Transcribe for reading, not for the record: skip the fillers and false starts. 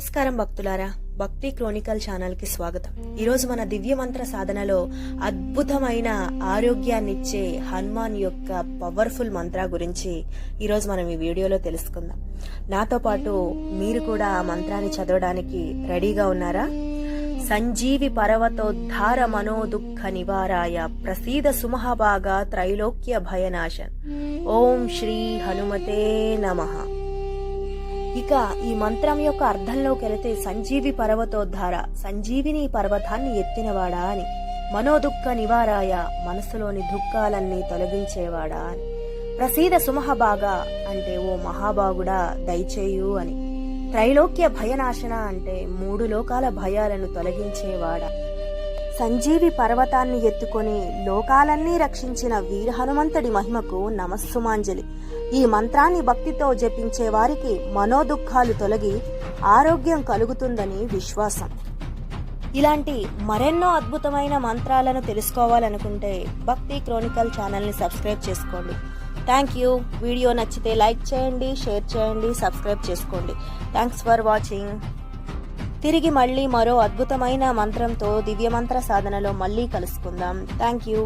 నమస్కారం భక్తులారా, భక్తి క్రోనికల్ ఛానల్ కి స్వాగతం. ఈరోజు మన దివ్య మంత్ర సాధనలో అద్భుతమైన ఆరోగ్యాన్నిచ్చే హనుమాన్ యొక్క పవర్ఫుల్ మంత్ర గురించి ఈరోజు మనం ఈ వీడియోలో తెలుసుకుందాం. నాతో పాటు మీరు కూడా ఆ మంత్రాన్ని చదవడానికి రెడీగా ఉన్నారా? సంజీవి పర్వతోద్ధార మనోదుఃఖ నివారాయ ప్రసీద సుమహభాగా త్రైలోక్య భయనాశన్. ఓం శ్రీ హనుమతే నమః. ఇక ఈ మంత్రం యొక్క అర్థంలోకి వెళితే సంజీవి పర్వతోద్ధార, సంజీవిని పర్వతాన్ని ఎత్తినవాడా అని, మనోదుఃఖ నివారాయ, మనసులోని దుఃఖాలన్నీ తొలగించేవాడా అని, ప్రసీద సుమహభాగా అంటే ఓ మహాభాగుడా దయచేయు అని, త్రైలోక్య భయనాశన అంటే మూడు లోకాల భయాలను తొలగించేవాడా, సంజీవి పర్వతాన్ని ఎత్తుకొని లోకాలన్నీ రక్షించిన వీర హనుమంతుడి మహిమకు నమస్సుమాంజలి. ఈ మంత్రాన్ని భక్తితో జపించే వారికి మనోదుఃఖాలు తొలగి ఆరోగ్యం కలుగుతుందని విశ్వాసం. ఇలాంటి మరెన్నో అద్భుతమైన మంత్రాలను తెలుసుకోవాలనుకుంటే భక్తి క్రోనికల్ ఛానల్ని సబ్స్క్రైబ్ చేసుకోండి. Thank you. వీడియో నచ్చితే లైక్ చేయండి, షేర్ చేయండి, సబ్స్క్రైబ్ చేసుకోండి. Thanks for watching. తిరిగి మళ్ళీ మరో అద్భుతమైన మంత్రంతో దివ్య మంత్ర సాధనలో మళ్ళీ కలుసుకుందాం. Thank you.